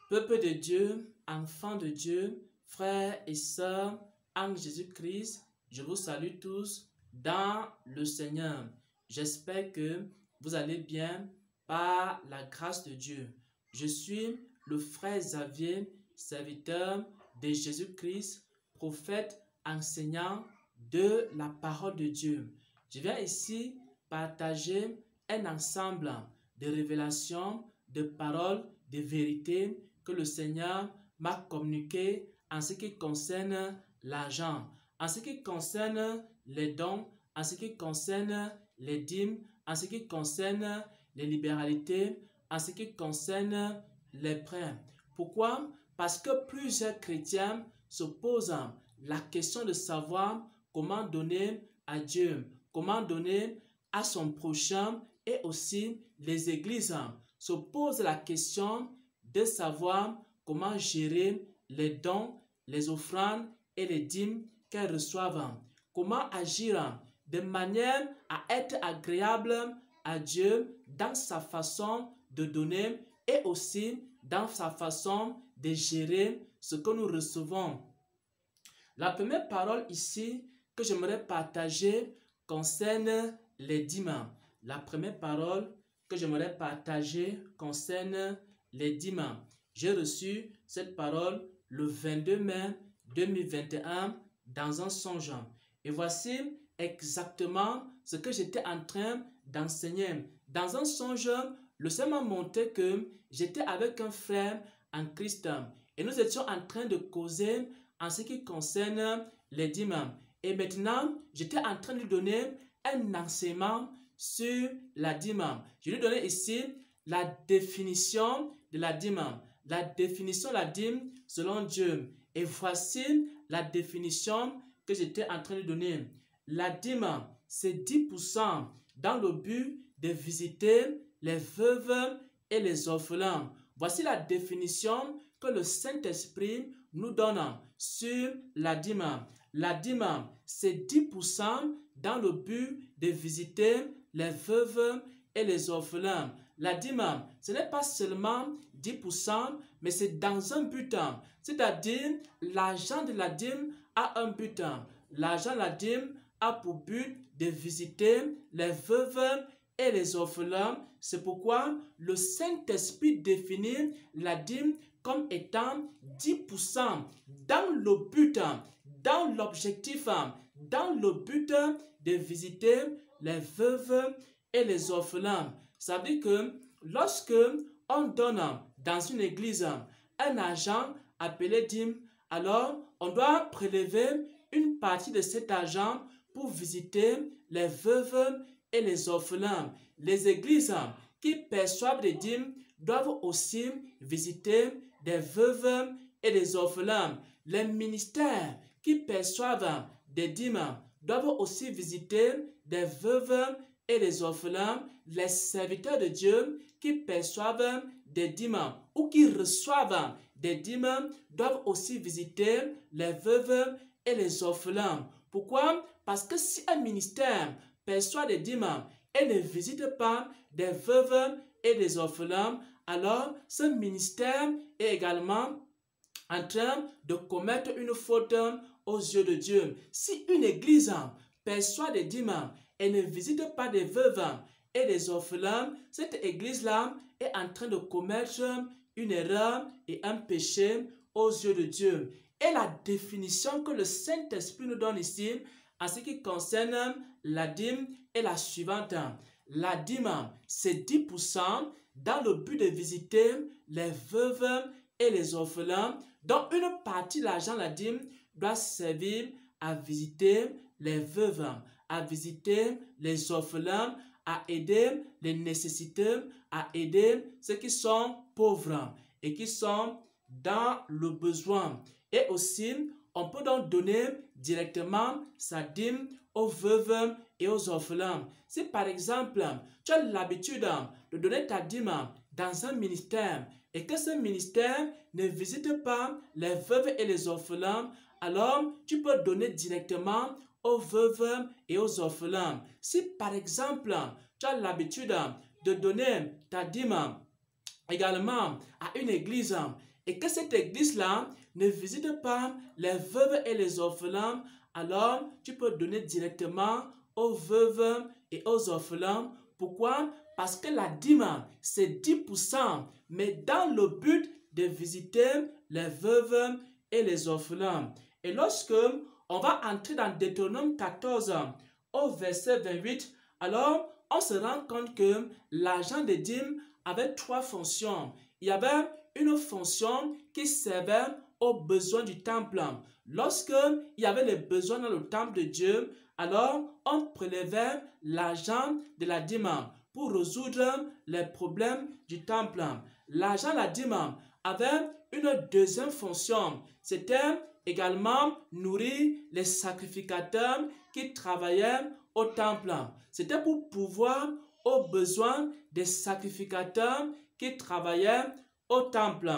Peuple de Dieu, enfants de Dieu, frères et sœurs en Jésus-Christ, je vous salue tous dans le Seigneur. J'espère que vous allez bien par la grâce de Dieu. Je suis le frère Xavier, serviteur de Jésus-Christ, prophète, enseignant de la parole de Dieu. Je viens ici partager un ensemble de révélations, de paroles, de vérités que le Seigneur m'a communiqué en ce qui concerne l'argent, en ce qui concerne les dons, en ce qui concerne les dîmes, en ce qui concerne les libéralités, en ce qui concerne les prêts. Pourquoi? Parce que plusieurs chrétiens se posent la question de savoir comment donner à Dieu, comment donner à son prochain, et aussi les églises se posent la question de savoir comment gérer les dons, les offrandes et les dîmes qu'elles reçoivent. Comment agir de manière à être agréable à Dieu dans sa façon de donner et aussi dans sa façon de gérer ce que nous recevons. La première parole ici que j'aimerais partager concerne les dîmes. La première parole que j'aimerais partager concerne les dîmes. J'ai reçu cette parole le 22 mai 2021 dans un songe. Et voici exactement ce que j'étais en train d'enseigner. Dans un songe, le Seigneur m'a montré que j'étais avec un frère en Christ et nous étions en train de causer en ce qui concerne les dîmes. Et maintenant, j'étais en train de lui donner un enseignement sur la dîme. Je lui donne ici la définition de la dîme. La définition de la dîme selon Dieu. Et voici la définition que j'étais en train de donner. La dîme, c'est 10% dans le but de visiter les veuves et les orphelins. Voici la définition que le Saint-Esprit nous donne sur la dîme. La dîme, c'est 10% dans le but de visiter les veuves et les orphelins. La dîme, ce n'est pas seulement 10%, mais c'est dans un but. C'est-à-dire, l'argent de la dîme a un but. L'argent de la dîme a pour but de visiter les veuves et les orphelins. C'est pourquoi le Saint-Esprit définit la dîme comme étant 10% dans le but, dans l'objectif, dans le but de visiter les veuves et les orphelins. Ça veut dire que lorsque on donne dans une église un argent appelé dîme, alors on doit prélever une partie de cet argent pour visiter les veuves et les orphelins. Les églises qui perçoivent des dîmes doivent aussi visiter des veuves et des orphelins. Les ministères qui perçoivent des dîmes doivent aussi visiter des veuves et des orphelins. Les serviteurs de Dieu qui perçoivent des dîmes ou qui reçoivent des dîmes doivent aussi visiter les veuves et les orphelins. Pourquoi? Parce que si un ministère perçoit des dîmes et ne visite pas des veuves et des orphelins, alors ce ministère est également en train de commettre une faute aux yeux de Dieu. Si une église perçoit des dîmes et ne visite pas des veuves et des orphelins, cette église-là est en train de commettre une erreur et un péché aux yeux de Dieu. Et la définition que le Saint-Esprit nous donne ici, en ce qui concerne la dîme, est la suivante. La dîme, c'est 10% dans le but de visiter les veuves et les orphelins, dont une partie de l'argent de la dîme doit servir à visiter les veuves, à visiter les orphelins, à aider les nécessiteux, à aider ceux qui sont pauvres et qui sont dans le besoin. Et aussi, on peut donc donner directement sa dîme aux veuves et aux orphelins. Si par exemple, tu as l'habitude de donner ta dîme dans un ministère et que ce ministère ne visite pas les veuves et les orphelins, alors tu peux donner directement aux veuves et aux orphelins. Si par exemple, tu as l'habitude de donner ta dîme également à une église et que cette église-là ne visite pas les veuves et les orphelins, alors tu peux donner directement aux veuves et aux orphelins. Pourquoi? Parce que la dîme, c'est 10%, mais dans le but de visiter les veuves et les orphelins. Et lorsque on va entrer dans Deutéronome 14, au verset 28, alors on se rend compte que l'argent des dîmes avait 3 fonctions. Il y avait une fonction qui servait aux besoins du temple. Lorsque il y avait les besoins dans le temple de Dieu, alors on prélevait l'argent de la dîme pour résoudre les problèmes du temple. L'argent de la dîme avait une deuxième fonction. C'était également nourrir les sacrificateurs qui travaillaient au temple. C'était pour pouvoir aux besoins des sacrificateurs qui travaillaient au temple.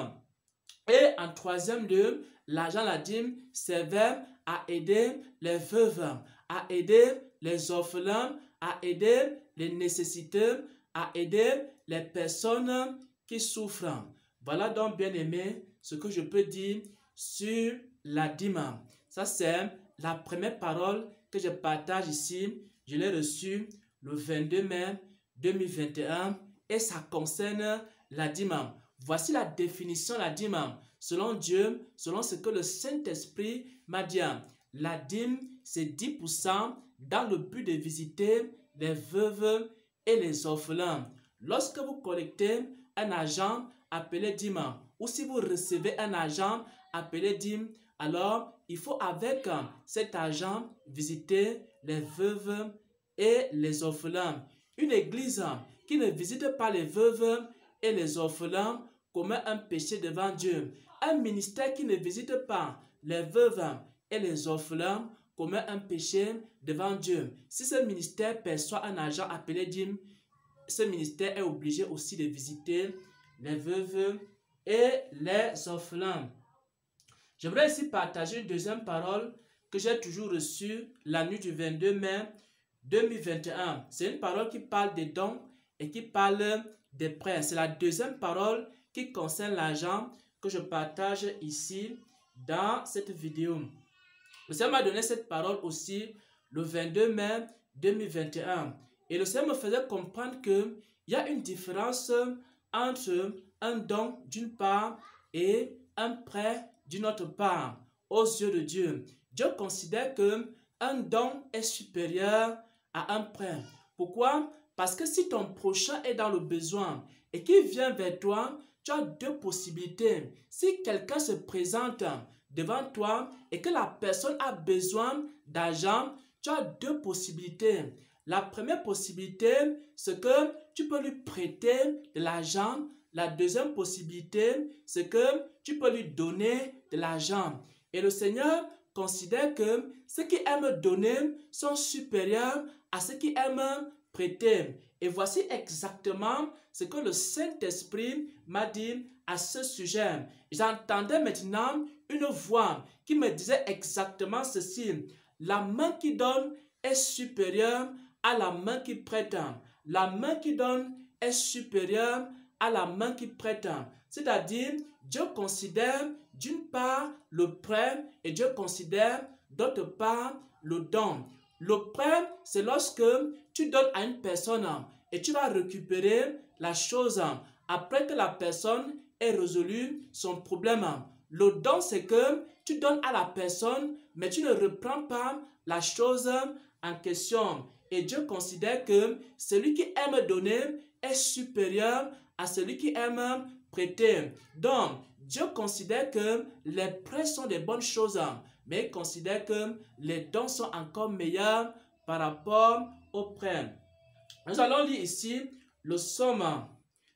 Et en troisième lieu, l'argent de la dîme servait à aider les veuves, à aider les orphelins, à aider les nécessiteux, à aider les personnes qui souffrent. Voilà donc, bien aimé, ce que je peux dire sur la dîme. Ça, c'est la première parole que je partage ici. Je l'ai reçue le 22 mai 2021 et ça concerne la dîme. Voici la définition de la dîme. Selon Dieu, selon ce que le Saint-Esprit m'a dit, la dîme, c'est 10% dans le but de visiter les veuves et les orphelins. Lorsque vous collectez un argent appelé dîme, ou si vous recevez un argent appelé dîme, alors il faut avec cet argent visiter les veuves et les orphelins. Une église qui ne visite pas les veuves et les orphelins commet un péché devant Dieu. Un ministère qui ne visite pas les veuves et les orphelins commet un péché devant Dieu. Si ce ministère perçoit un argent appelé dîme, ce ministère est obligé aussi de visiter les veuves et les orphelins. J'aimerais ici partager une deuxième parole que j'ai toujours reçue la nuit du 22 mai 2021. C'est une parole qui parle des dons et qui parle des prêts. C'est la deuxième parole qui concerne l'argent que je partage ici dans cette vidéo. Le Seigneur m'a donné cette parole aussi le 22 mai 2021. Et le Seigneur me faisait comprendre qu'il y a une différence entre un don d'une part et un prêt d'une autre part aux yeux de Dieu. Dieu considère qu'un don est supérieur à un prêt. Pourquoi? Parce que si ton prochain est dans le besoin et qu'il vient vers toi, tu as deux possibilités. Si quelqu'un se présente devant toi et que la personne a besoin d'argent, tu as deux possibilités. La première possibilité, c'est que tu peux lui prêter de l'argent. La deuxième possibilité, c'est que tu peux lui donner de l'argent. Et le Seigneur considère que ceux qui aiment donner sont supérieurs à ceux qui aiment prêter. Et voici exactement ce que le Saint-Esprit m'a dit à ce sujet. J'entendais maintenant une voix qui me disait exactement ceci. La main qui donne est supérieure à la main qui prête. La main qui donne est supérieure à la main qui prête. C'est-à-dire, Dieu considère d'une part le prêt et Dieu considère d'autre part le don. Le prêt, c'est lorsque tu donnes à une personne et tu vas récupérer la chose après que la personne ait résolu son problème. Le don, c'est que tu donnes à la personne, mais tu ne reprends pas la chose en question. Et Dieu considère que celui qui aime donner est supérieur à celui qui aime prêter. Donc, Dieu considère que les prêts sont des bonnes choses, mais il considère que les dons sont encore meilleurs par rapport aux prêts. Nous allons lire ici le psaume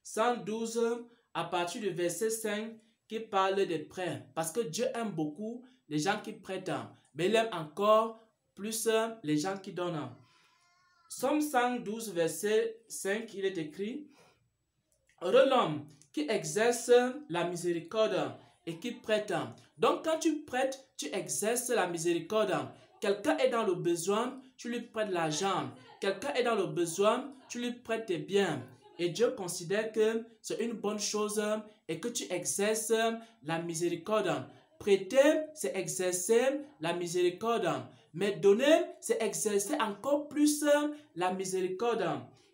112 à partir du verset 5 qui parle des prêts. Parce que Dieu aime beaucoup les gens qui prêtent, mais il aime encore plus les gens qui donnent. Psaume 112 verset 5, il est écrit: heureux l'homme qui exerce la miséricorde et qui prête. Donc quand tu prêtes, tu exerces la miséricorde. Quelqu'un est dans le besoin, tu lui prêtes l'argent. Quelqu'un est dans le besoin, tu lui prêtes tes biens. Et Dieu considère que c'est une bonne chose et que tu exerces la miséricorde. Prêter, c'est exercer la miséricorde. Mais donner, c'est exercer encore plus la miséricorde.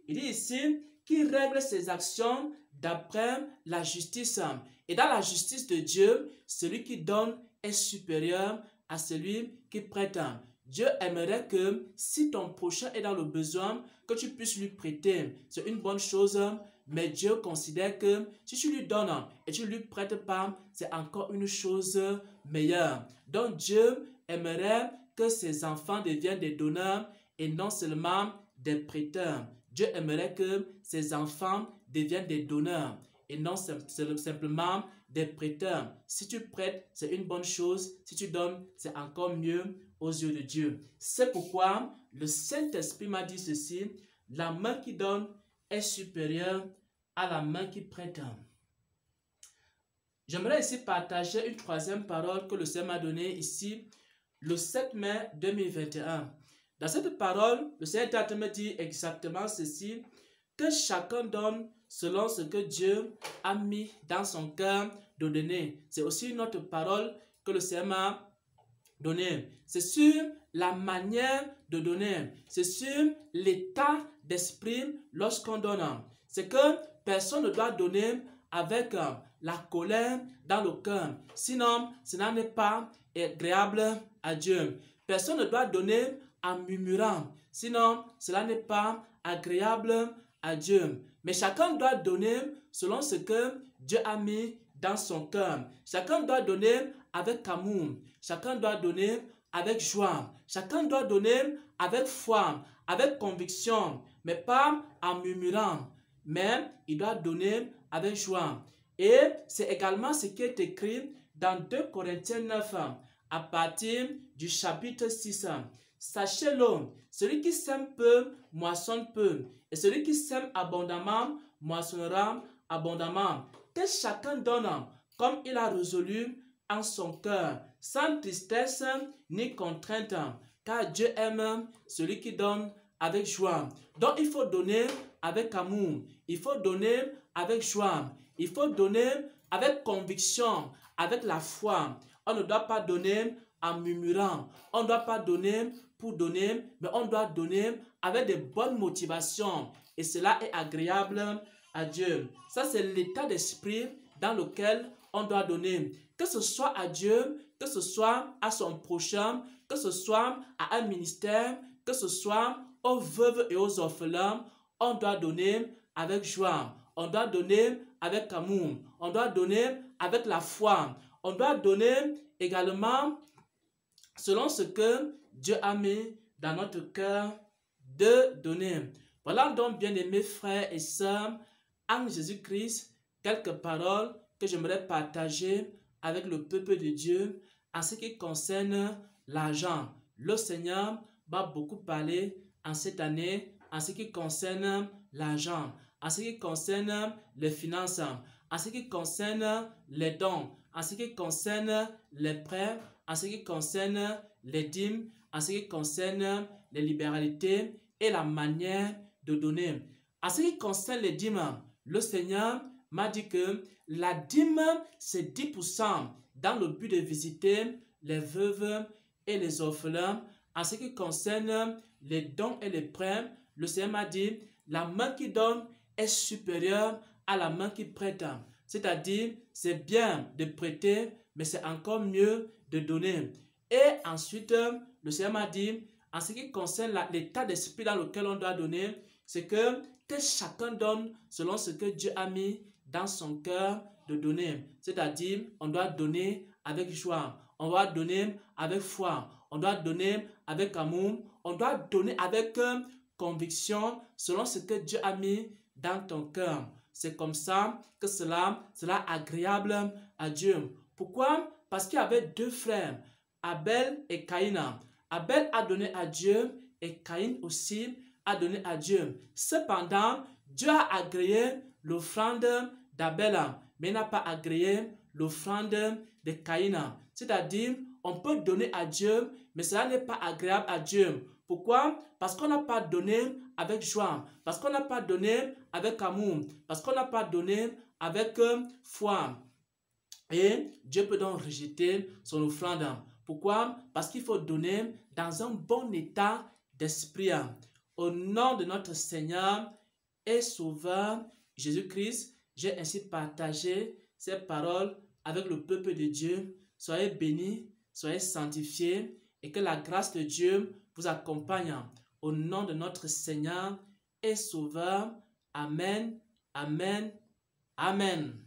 Il dit ici qu'il règle ses actions d'après la justice. Et dans la justice de Dieu, celui qui donne est supérieur à celui qui prête. Dieu aimerait que si ton prochain est dans le besoin, que tu puisses lui prêter. C'est une bonne chose, mais Dieu considère que si tu lui donnes et tu ne lui prêtes pas, c'est encore une chose meilleure. Donc Dieu aimerait que ses enfants deviennent des donneurs et non seulement des prêteurs. Dieu aimerait que ses enfants deviennent des donneurs et non simplement des prêteurs. Si tu prêtes, c'est une bonne chose. Si tu donnes, c'est encore mieux aux yeux de Dieu. C'est pourquoi le Saint-Esprit m'a dit ceci: la main qui donne est supérieure à la main qui prête. J'aimerais ici partager une troisième parole que le Seigneur m'a donnée ici, le 7 mai 2021. Dans cette parole, le Seigneur est en train de me dire exactement ceci, que chacun donne selon ce que Dieu a mis dans son cœur de donner. C'est aussi une autre parole que le Seigneur m'a donnée. C'est sur la manière de donner. C'est sur l'état d'esprit lorsqu'on donne. C'est que personne ne doit donner avec la colère dans le cœur. Sinon, cela n'est pas agréable à Dieu. Personne ne doit donner en murmurant. Sinon, cela n'est pas agréable à Dieu. Mais chacun doit donner selon ce que Dieu a mis dans son cœur. Chacun doit donner avec amour. Chacun doit donner avec joie. Chacun doit donner avec foi, avec conviction, mais pas en murmurant. Mais il doit donner avec joie. Et c'est également ce qui est écrit dans 2 Corinthiens 9, à partir du chapitre 6. Sachez-le, celui qui sème peu, moissonne peu. Et celui qui sème abondamment, moissonnera abondamment. Que chacun donne comme il a résolu en son cœur, sans tristesse ni contrainte, car Dieu aime celui qui donne avec joie. Donc il faut donner avec amour, il faut donner avec joie, il faut donner avec conviction, avec la foi. On ne doit pas donner en murmurant, on ne doit pas donner pour donner, mais on doit donner avec de bonnes motivations. Et cela est agréable à Dieu. Ça, c'est l'état d'esprit dans lequel on doit donner. Que ce soit à Dieu, que ce soit à son prochain, que ce soit à un ministère, que ce soit aux veuves et aux orphelins, on doit donner avec joie. On doit donner avec amour. On doit donner avec la foi. On doit donner également selon ce que Dieu a mis dans notre cœur de donner. Voilà donc, bien-aimés frères et sœurs, en Jésus-Christ, quelques paroles que j'aimerais partager avec le peuple de Dieu en ce qui concerne l'argent. Le Seigneur va beaucoup parler en cette année en ce qui concerne l'argent, en ce qui concerne les finances, en ce qui concerne les dons, en ce qui concerne les prêts, en ce qui concerne les dîmes, en ce qui concerne les libéralités et la manière de donner. En ce qui concerne les dîmes, le Seigneur m'a dit que la dîme, c'est 10% dans le but de visiter les veuves et les orphelins. En ce qui concerne les dons et les prêts, le Seigneur m'a dit, la main qui donne est supérieure à la main qui prête. C'est-à-dire, c'est bien de prêter, mais c'est encore mieux de donner. Et ensuite, le Seigneur m'a dit, en ce qui concerne l'état d'esprit dans lequel on doit donner, c'est que chacun donne selon ce que Dieu a mis dans son cœur de donner. C'est-à-dire, on doit donner avec joie, on doit donner avec foi, on doit donner avec amour, on doit donner avec conviction selon ce que Dieu a mis dans ton cœur. C'est comme ça que cela sera agréable à Dieu. Pourquoi? Parce qu'il y avait deux frères, Abel et Caïn. Abel a donné à Dieu et Caïn aussi a donné à Dieu. Cependant, Dieu a agréé l'offrande d'Abel, mais n'a pas agréé l'offrande de Caïn. C'est-à-dire, on peut donner à Dieu, mais cela n'est pas agréable à Dieu. Pourquoi? Parce qu'on n'a pas donné avec joie, parce qu'on n'a pas donné avec amour, parce qu'on n'a pas donné avec foi. Et Dieu peut donc rejeter son offrande. Pourquoi? Parce qu'il faut donner dans un bon état d'esprit. Au nom de notre Seigneur et Sauveur Jésus-Christ, j'ai ainsi partagé ces paroles avec le peuple de Dieu. Soyez bénis, soyez sanctifiés et que la grâce de Dieu vous accompagne. Au nom de notre Seigneur et Sauveur. Amen, amen, amen.